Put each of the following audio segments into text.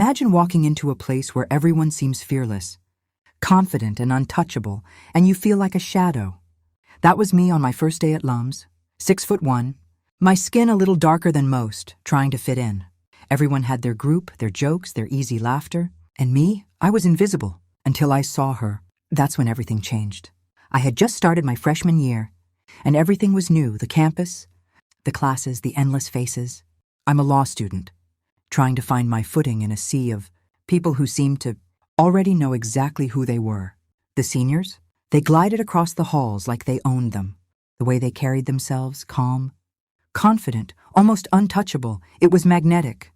Imagine walking into a place where everyone seems fearless, confident and untouchable, and you feel like a shadow. That was me on my first day at LUMS, 6'1", my skin a little darker than most, trying to fit in. Everyone had their group, their jokes, their easy laughter, and me, I was invisible until I saw her. That's when everything changed. I had just started my freshman year, and everything was new, the campus, the classes, the endless faces. I'm a law student, trying to find my footing in a sea of people who seemed to already know exactly who they were. The seniors, they glided across the halls like they owned them. The way they carried themselves, calm, confident, almost untouchable, it was magnetic.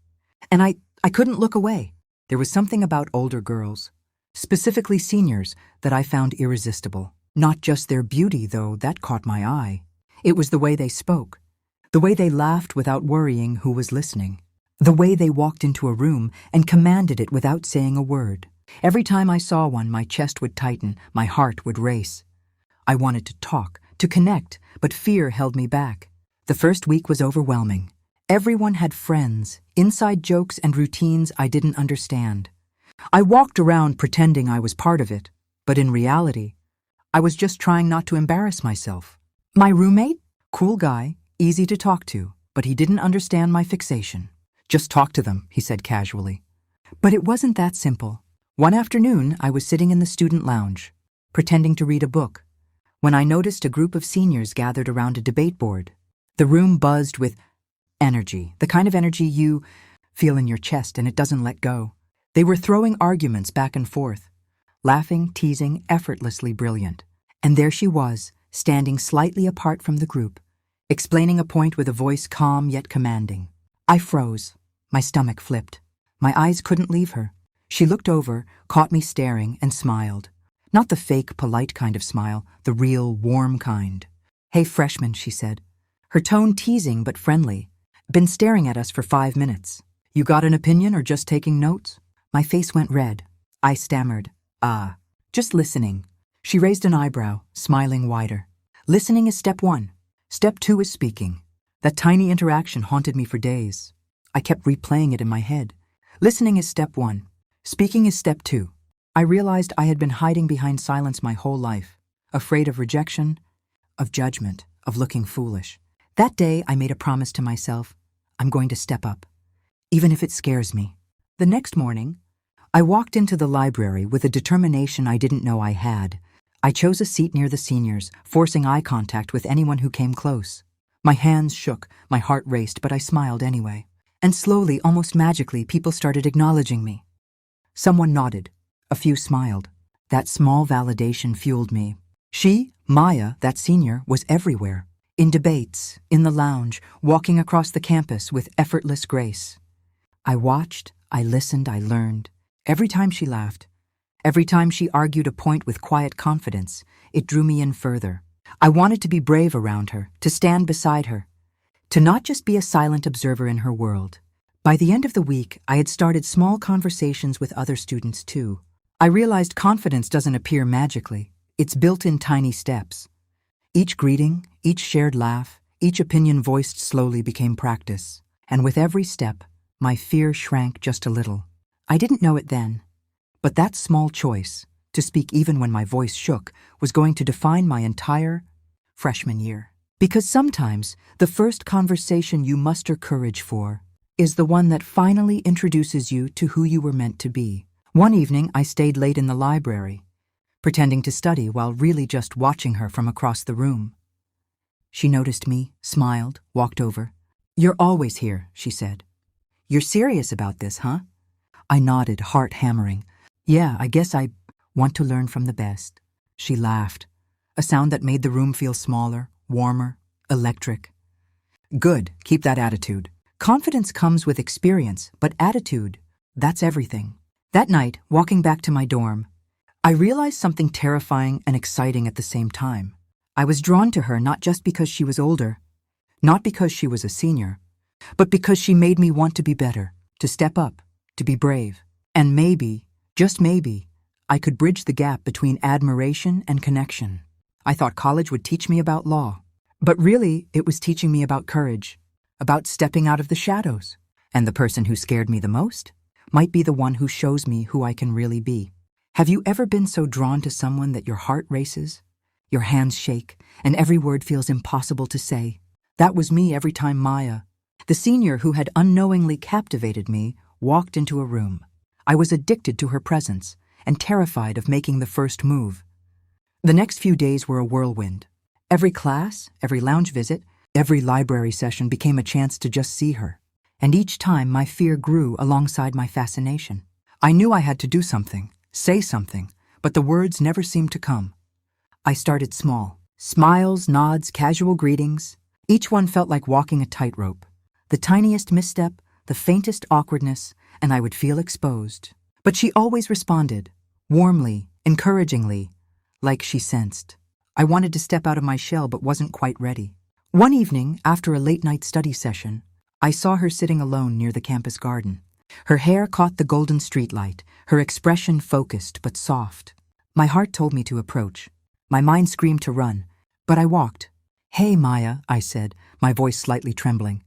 And I couldn't look away. There was something about older girls, specifically seniors, that I found irresistible. Not just their beauty, though, that caught my eye. It was the way they spoke, the way they laughed without worrying who was listening, the way they walked into a room and commanded it without saying a word. Every time I saw one, my chest would tighten, my heart would race. I wanted to talk, to connect, but fear held me back. The first week was overwhelming. Everyone had friends, inside jokes and routines I didn't understand. I walked around pretending I was part of it, but in reality, I was just trying not to embarrass myself. My roommate? Cool guy, easy to talk to, but he didn't understand my fixation. Just talk to them, he said casually. But it wasn't that simple. One afternoon, I was sitting in the student lounge, pretending to read a book, when I noticed a group of seniors gathered around a debate board. The room buzzed with energy, the kind of energy you feel in your chest and it doesn't let go. They were throwing arguments back and forth, laughing, teasing, effortlessly brilliant. And there she was, standing slightly apart from the group, explaining a point with a voice calm yet commanding. I froze. My stomach flipped. My eyes couldn't leave her. She looked over, caught me staring, and smiled. Not the fake, polite kind of smile, the real, warm kind. Hey, freshman, she said, her tone teasing but friendly. Been staring at us for 5 minutes. You got an opinion or just taking notes? My face went red. I stammered. Just listening. She raised an eyebrow, smiling wider. Listening is step 1. Step 2 is speaking. That tiny interaction haunted me for days. I kept replaying it in my head. Listening is step 1. Speaking is step 2. I realized I had been hiding behind silence my whole life, afraid of rejection, of judgment, of looking foolish. That day, I made a promise to myself. I'm going to step up, even if it scares me. The next morning, I walked into the library with a determination I didn't know I had. I chose a seat near the seniors, forcing eye contact with anyone who came close. My hands shook, my heart raced, but I smiled anyway. And slowly, almost magically, people started acknowledging me. Someone nodded. A few smiled. That small validation fueled me. She, Maya, that senior, was everywhere. In debates, in the lounge, walking across the campus with effortless grace. I watched, I listened, I learned. Every time she laughed, every time she argued a point with quiet confidence, it drew me in further. I wanted to be brave around her, to stand beside her, to not just be a silent observer in her world. By the end of the week, I had started small conversations with other students too. I realized confidence doesn't appear magically. It's built in tiny steps. Each greeting, each shared laugh, each opinion voiced slowly became practice. And with every step, my fear shrank just a little. I didn't know it then, but that small choice, to speak even when my voice shook, was going to define my entire freshman year. Because sometimes, the first conversation you muster courage for is the one that finally introduces you to who you were meant to be. One evening, I stayed late in the library, pretending to study while really just watching her from across the room. She noticed me, smiled, walked over. You're always here, she said. You're serious about this, huh? I nodded, heart hammering. Yeah, I guess I want to learn from the best. She laughed, a sound that made the room feel smaller, warmer, electric. Good, keep that attitude. Confidence comes with experience, but attitude, that's everything. That night, walking back to my dorm, I realized something terrifying and exciting at the same time. I was drawn to her not just because she was older, not because she was a senior, but because she made me want to be better, to step up, to be brave. And maybe, just maybe, I could bridge the gap between admiration and connection. I thought college would teach me about law, but really it was teaching me about courage, about stepping out of the shadows. And the person who scared me the most? might be the one who shows me who I can really be. Have you ever been so drawn to someone that your heart races, your hands shake, and every word feels impossible to say? That was me every time Maya, the senior who had unknowingly captivated me, walked into a room. I was addicted to her presence and terrified of making the first move. The next few days were a whirlwind. Every class, every lounge visit, every library session became a chance to just see her. And each time my fear grew alongside my fascination. I knew I had to do something, say something, but the words never seemed to come. I started small. Smiles, nods, casual greetings. Each one felt like walking a tightrope. The tiniest misstep, the faintest awkwardness, and I would feel exposed. But she always responded, warmly, encouragingly, like she sensed. I wanted to step out of my shell but wasn't quite ready. One evening, after a late-night study session, I saw her sitting alone near the campus garden. Her hair caught the golden streetlight, her expression focused but soft. My heart told me to approach. My mind screamed to run, but I walked. "Hey, Maya," I said, my voice slightly trembling.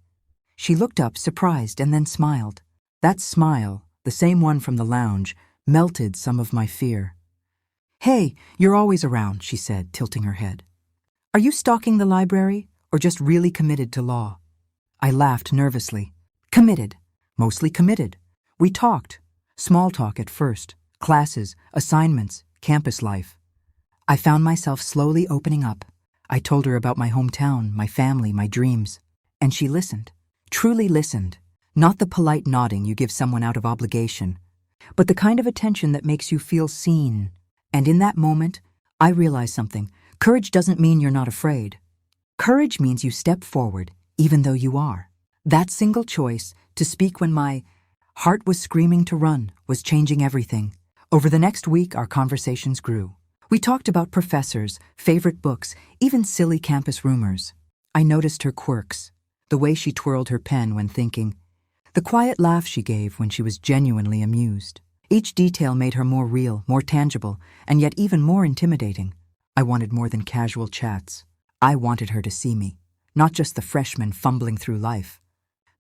She looked up, surprised, and then smiled. That smile, the same one from the lounge, melted some of my fear. "Hey, you're always around," she said, tilting her head. "Are you stalking the library, or just really committed to law?" I laughed nervously. "Committed. Mostly committed. We talked. Small talk at first. Classes, assignments, campus life. I found myself slowly opening up. I told her about my hometown, my family, my dreams. And she listened. Truly listened. Not the polite nodding you give someone out of obligation, but the kind of attention that makes you feel seen. And in that moment, I realized something. Courage doesn't mean you're not afraid. Courage means you step forward, even though you are. That single choice, to speak when my heart was screaming to run, was changing everything. Over the next week, our conversations grew. We talked about professors, favorite books, even silly campus rumors. I noticed her quirks, the way she twirled her pen when thinking, the quiet laugh she gave when she was genuinely amused. Each detail made her more real, more tangible, and yet even more intimidating. I wanted more than casual chats. I wanted her to see me, not just the freshman fumbling through life,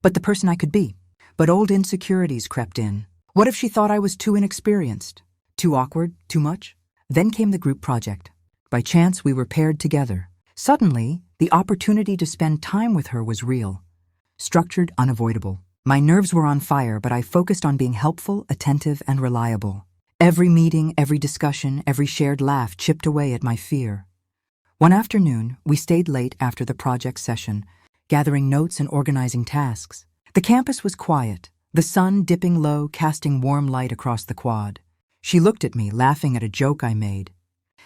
but the person I could be. But old insecurities crept in. What if she thought I was too inexperienced? Too awkward? Too much? Then came the group project. By chance, we were paired together. Suddenly, the opportunity to spend time with her was real. Structured, unavoidable. My nerves were on fire, but I focused on being helpful, attentive, and reliable. Every meeting, every discussion, every shared laugh chipped away at my fear. One afternoon, we stayed late after the project session, gathering notes and organizing tasks. The campus was quiet, the sun dipping low, casting warm light across the quad. She looked at me, laughing at a joke I made,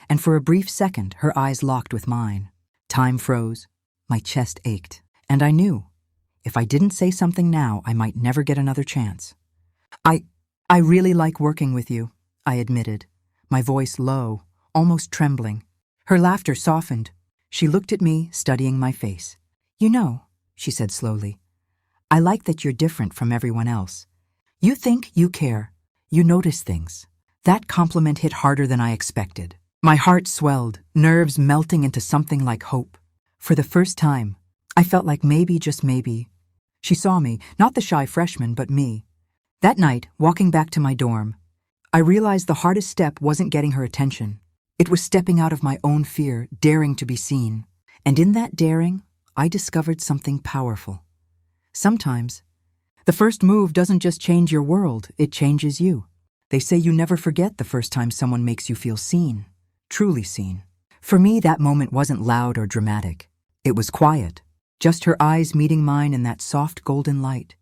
and for a brief second, her eyes locked with mine. Time froze, my chest ached, and I knew, if I didn't say something now, I might never get another chance. I really like working with you, I admitted, my voice low, almost trembling. Her laughter softened. She looked at me, studying my face. "You know," she said slowly, "I like that you're different from everyone else. You think, you care, you notice things." That compliment hit harder than I expected. My heart swelled, nerves melting into something like hope. For the first time, I felt like maybe, just maybe, she saw me, not the shy freshman, but me. That night, walking back to my dorm, I realized the hardest step wasn't getting her attention. It was stepping out of my own fear, daring to be seen. And in that daring, I discovered something powerful. Sometimes, the first move doesn't just change your world, it changes you. They say you never forget the first time someone makes you feel seen, truly seen. For me, that moment wasn't loud or dramatic. It was quiet, just her eyes meeting mine in that soft golden light,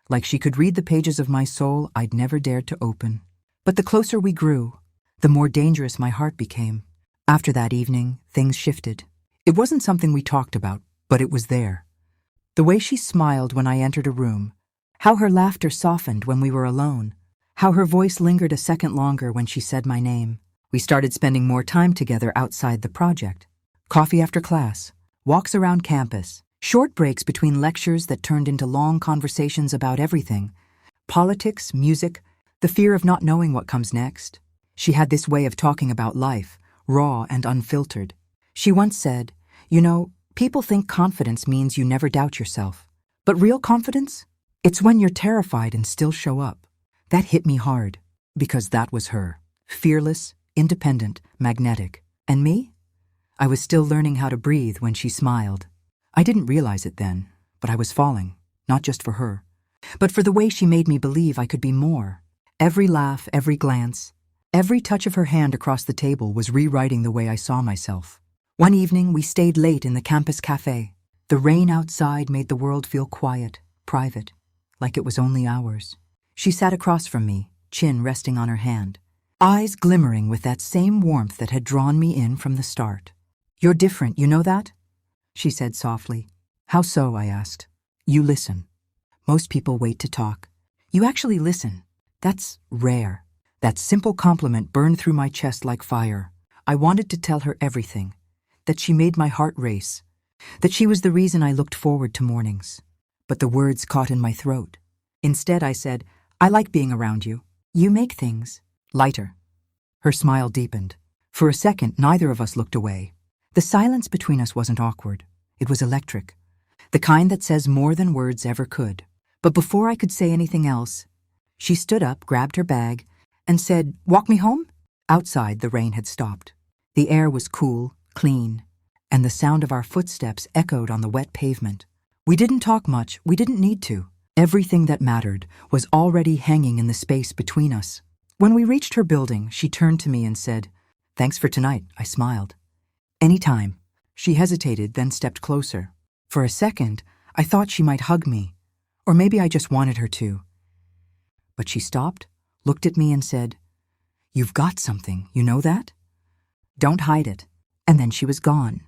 like she could read the pages of my soul I'd never dared to open. But the closer we grew, the more dangerous my heart became. After that evening, things shifted. It wasn't something we talked about, but it was there. The way she smiled when I entered a room, how her laughter softened when we were alone, how her voice lingered a second longer when she said my name. We started spending more time together outside the project. Coffee after class, walks around campus, short breaks between lectures that turned into long conversations about everything. Politics, music, the fear of not knowing what comes next. She had this way of talking about life, raw and unfiltered. She once said, "You know, people think confidence means you never doubt yourself. But real confidence? It's when you're terrified and still show up. That hit me hard, because that was her. Fearless, independent, magnetic. And me? I was still learning how to breathe when she smiled. I didn't realize it then, but I was falling, not just for her, but for the way she made me believe I could be more. Every laugh, every glance, every touch of her hand across the table was rewriting the way I saw myself. One evening, we stayed late in the campus cafe. The rain outside made the world feel quiet, private, like it was only ours. She sat across from me, chin resting on her hand, eyes glimmering with that same warmth that had drawn me in from the start. "You're different, you know that?" she said softly. "How so?" I asked. "You listen. Most people wait to talk. You actually listen. That's rare." That simple compliment burned through my chest like fire. I wanted to tell her everything, that she made my heart race, that she was the reason I looked forward to mornings. But the words caught in my throat. Instead, I said, "I like being around you. You make things lighter." Her smile deepened. For a second, neither of us looked away. The silence between us wasn't awkward. It was electric, the kind that says more than words ever could. But before I could say anything else, she stood up, grabbed her bag, and said, "Walk me home?" Outside, the rain had stopped. The air was cool, clean, and the sound of our footsteps echoed on the wet pavement. We didn't talk much. We didn't need to. Everything that mattered was already hanging in the space between us. When we reached her building, she turned to me and said, "Thanks for tonight." I smiled. "Anytime." She hesitated, then stepped closer. For a second, I thought she might hug me, or maybe I just wanted her to. But she stopped, looked at me and said, "You've got something, you know that? Don't hide it." And then she was gone.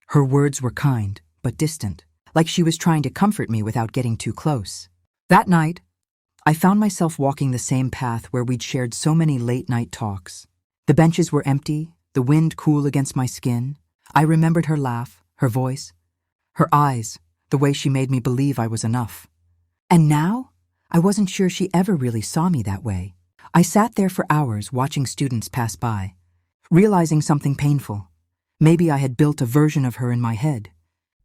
Her words were kind, but distant, like she was trying to comfort me without getting too close. That night, I found myself walking the same path where we'd shared so many late-night talks. The benches were empty, the wind cool against my skin. I remembered her laugh, her voice, her eyes, the way she made me believe I was enough. And now, I wasn't sure she ever really saw me that way. I sat there for hours watching students pass by, realizing something painful. Maybe I had built a version of her in my head.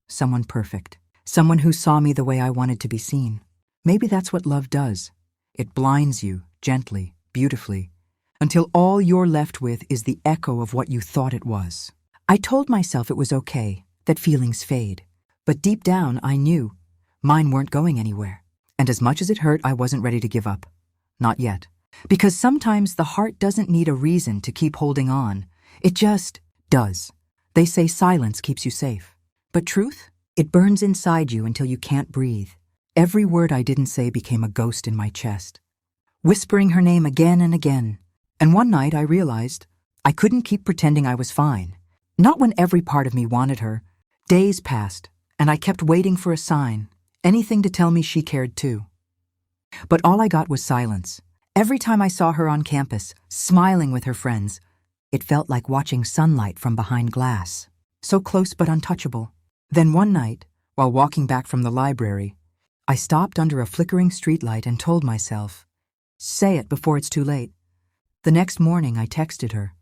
Someone perfect. Someone who saw me the way I wanted to be seen. Maybe that's what love does. It blinds you, gently, beautifully, until all you're left with is the echo of what you thought it was. I told myself it was okay, that feelings fade. But deep down, I knew mine weren't going anywhere. And as much as it hurt, I wasn't ready to give up. Not yet. Because sometimes the heart doesn't need a reason to keep holding on. It just does. They say silence keeps you safe. But truth? It burns inside you until you can't breathe. Every word I didn't say became a ghost in my chest, whispering her name again and again. And one night I realized I couldn't keep pretending I was fine. Not when every part of me wanted her. Days passed, and I kept waiting for a sign, anything to tell me she cared too. But all I got was silence. Every time I saw her on campus, smiling with her friends, it felt like watching sunlight from behind glass, so close but untouchable. Then one night, while walking back from the library, I stopped under a flickering streetlight and told myself, "Say it before it's too late." The next morning I texted her,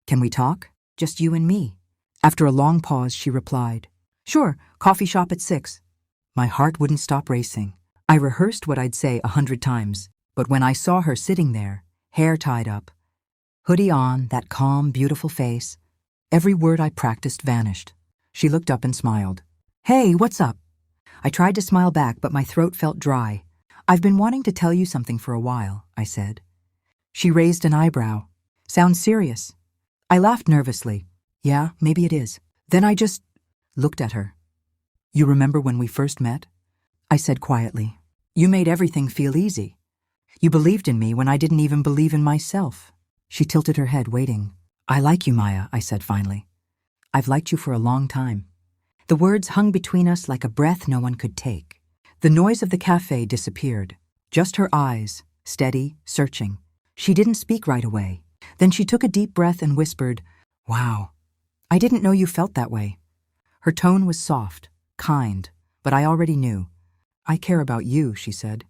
"Can we talk? Just you and me." After a long pause, she replied, "Sure, coffee shop at 6. My heart wouldn't stop racing. I rehearsed what I'd say 100 times, but when I saw her sitting there, hair tied up, hoodie on, that calm, beautiful face, every word I practiced vanished. She looked up and smiled. "Hey, what's up?" I tried to smile back, but my throat felt dry. "I've been wanting to tell you something for a while," I said. She raised an eyebrow. "Sounds serious." I laughed nervously. "Yeah, maybe it is." Then I just looked at her. "You remember when we first met?" I said quietly. "You made everything feel easy. You believed in me when I didn't even believe in myself." She tilted her head, waiting. "I like you, Maya," I said finally. "I've liked you for a long time." The words hung between us like a breath no one could take. The noise of the cafe disappeared. Just her eyes, steady, searching. She didn't speak right away. Then she took a deep breath and whispered, "Wow, I didn't know you felt that way." Her tone was soft, kind, but I already knew. "I care about you," she said.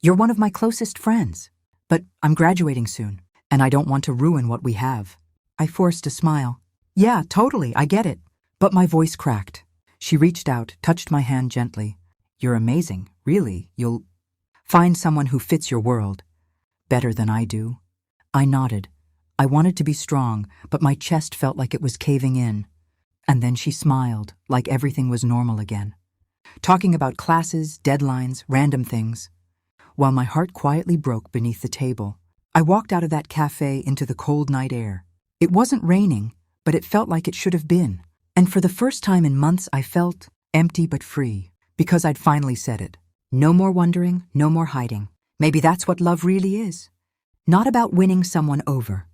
"You're one of my closest friends. But I'm graduating soon, and I don't want to ruin what we have." I forced a smile. "Yeah, totally, I get it." But my voice cracked. She reached out, touched my hand gently. "You're amazing, really. You'll find someone who fits your world. better than I do. I nodded. I wanted to be strong, but my chest felt like it was caving in. And then she smiled, like everything was normal again. Talking about classes, deadlines, random things. While my heart quietly broke beneath the table, I walked out of that cafe into the cold night air. It wasn't raining, but it felt like it should have been. And for the first time in months, I felt empty but free, because I'd finally said it. No more wondering, no more hiding. Maybe that's what love really is. Not about winning someone over,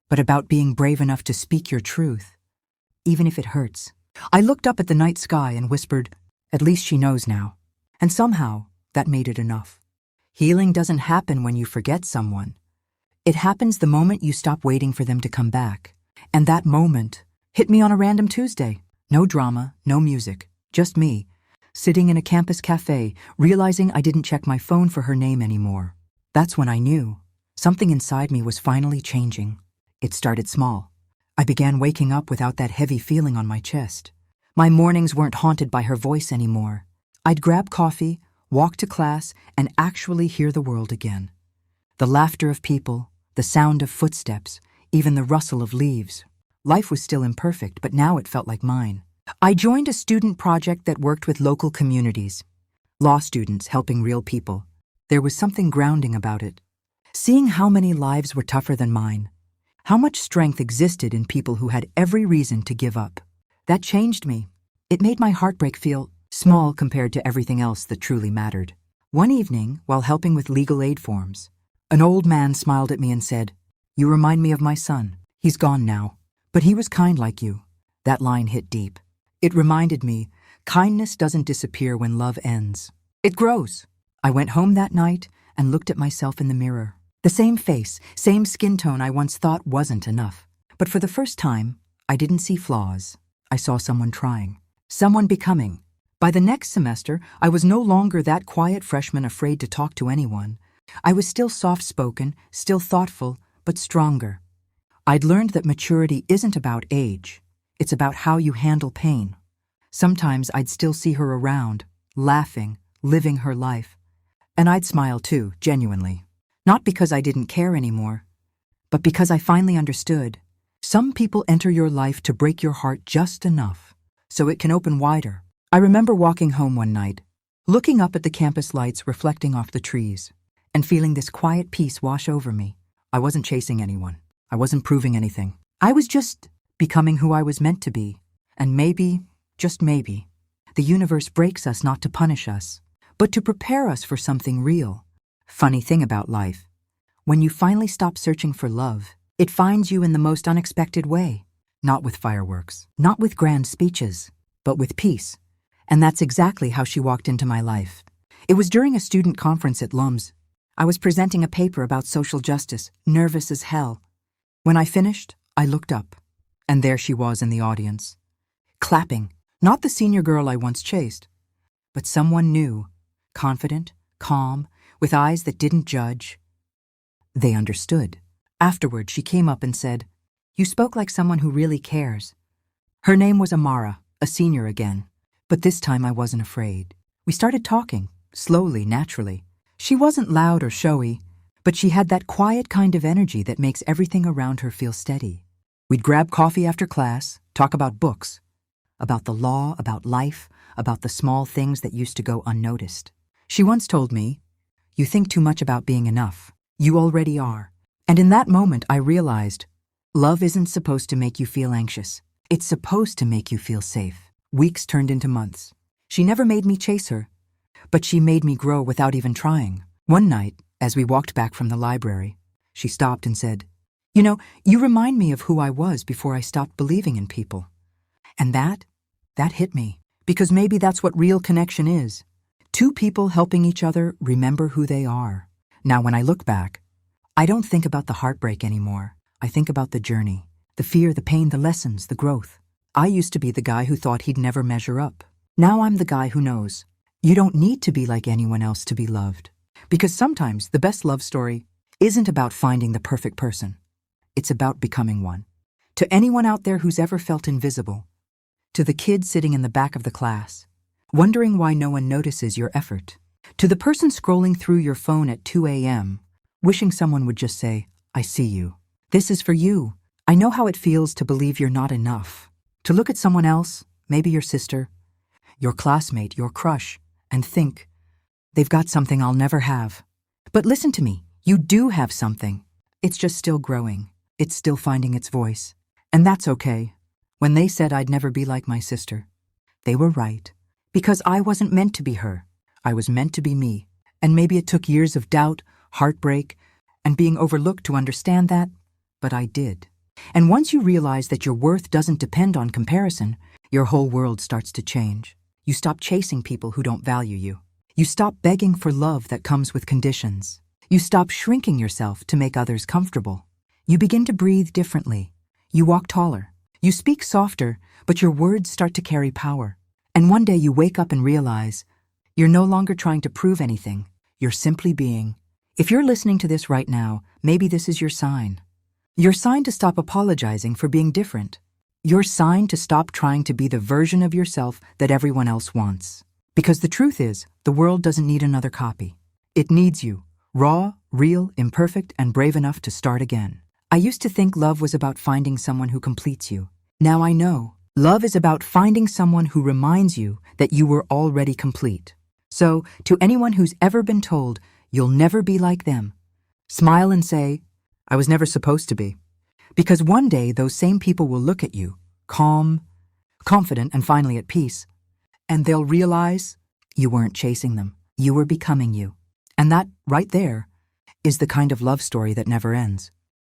but about being brave enough to speak your truth, even if it hurts. I looked up at the night sky and whispered, "At least she knows now." And somehow, that made it enough. Healing doesn't happen when you forget someone. It happens the moment you stop waiting for them to come back. And that moment hit me on a random Tuesday. No drama, no music, just me, sitting in a campus cafe, realizing I didn't check my phone for her name anymore. That's when I knew something inside me was finally changing. It started small. I began waking up without that heavy feeling on my chest. My mornings weren't haunted by her voice anymore. I'd grab coffee, walk to class, and actually hear the world again. The laughter of people, the sound of footsteps, even the rustle of leaves. Life was still imperfect, but now it felt like mine. I joined a student project that worked with local communities. Law students helping real people. There was something grounding about it. Seeing how many lives were tougher than mine. How much strength existed in people who had every reason to give up. That changed me. It made my heartbreak feel small compared to everything else that truly mattered. One evening, while helping with legal aid forms, an old man smiled at me and said, "You remind me of my son. He's gone now, but he was kind like you." That line hit deep. It reminded me, kindness doesn't disappear when love ends. It grows. I went home that night and looked at myself in the mirror. The same face, same skin tone I once thought wasn't enough. But for the first time, I didn't see flaws. I saw someone trying, someone becoming. By the next semester, I was no longer that quiet freshman afraid to talk to anyone. I was still soft-spoken, still thoughtful, but stronger. I'd learned that maturity isn't about age. It's about how you handle pain. Sometimes I'd still see her around, laughing, living her life. And I'd smile too, genuinely. Not because I didn't care anymore, but because I finally understood. Some people enter your life to break your heart just enough, so it can open wider. I remember walking home one night, looking up at the campus lights reflecting off the trees, and feeling this quiet peace wash over me. I wasn't chasing anyone. I wasn't proving anything. I was just becoming who I was meant to be. And maybe, just maybe, the universe breaks us not to punish us, but to prepare us for something real. Funny thing about life, when you finally stop searching for love, it finds you in the most unexpected way. Not with fireworks, not with grand speeches, but with peace. And that's exactly how she walked into my life. It was during a student conference at LUMS. I was presenting a paper about social justice, nervous as hell. When I finished, I looked up, and there she was in the audience, clapping. Not the senior girl I once chased, but someone new, confident, calm, with eyes that didn't judge. They understood. Afterward, she came up and said, "You spoke like someone who really cares." Her name was Amara, a senior again, but this time I wasn't afraid. We started talking, slowly, naturally. She wasn't loud or showy, but she had that quiet kind of energy that makes everything around her feel steady. We'd grab coffee after class, talk about books, about the law, about life, about the small things that used to go unnoticed. She once told me, "You think too much about being enough. You already are." And in that moment, I realized, love isn't supposed to make you feel anxious. It's supposed to make you feel safe. Weeks turned into months. She never made me chase her, but she made me grow without even trying. One night, as we walked back from the library, she stopped and said, "You know, you remind me of who I was before I stopped believing in people." And that hit me, because maybe that's what real connection is. Two people helping each other remember who they are. Now, when I look back, I don't think about the heartbreak anymore. I think about the journey, the fear, the pain, the lessons, the growth. I used to be the guy who thought he'd never measure up. Now I'm the guy who knows you don't need to be like anyone else to be loved. Because sometimes the best love story isn't about finding the perfect person. It's about becoming one. To anyone out there who's ever felt invisible, to the kid sitting in the back of the class, wondering why no one notices your effort, to the person scrolling through your phone at 2 a.m., wishing someone would just say, I see you. This is for you. I know how it feels to believe you're not enough. To look at someone else, maybe your sister, your classmate, your crush, and think, they've got something I'll never have. But listen to me, you do have something. It's just still growing. It's still finding its voice. And that's okay. When they said I'd never be like my sister, they were right. Because I wasn't meant to be her. I was meant to be me. And maybe it took years of doubt, heartbreak, and being overlooked to understand that, but I did. And once you realize that your worth doesn't depend on comparison, your whole world starts to change. You stop chasing people who don't value you. You stop begging for love that comes with conditions. You stop shrinking yourself to make others comfortable. You begin to breathe differently. You walk taller. You speak softer, but your words start to carry power. And one day you wake up and realize you're no longer trying to prove anything. You're simply being. If you're listening to this right now, maybe this is your sign. Your sign to stop apologizing for being different. Your sign to stop trying to be the version of yourself that everyone else wants. Because the truth is, the world doesn't need another copy. It needs you, raw, real, imperfect, and brave enough to start again. I used to think love was about finding someone who completes you. Now I know. Love is about finding someone who reminds you that you were already complete. So, to anyone who's ever been told you'll never be like them, smile and say, I was never supposed to be. Because one day those same people will look at you, calm, confident, and finally at peace, and they'll realize you weren't chasing them. You were becoming you. And that, right there, is the kind of love story that never ends.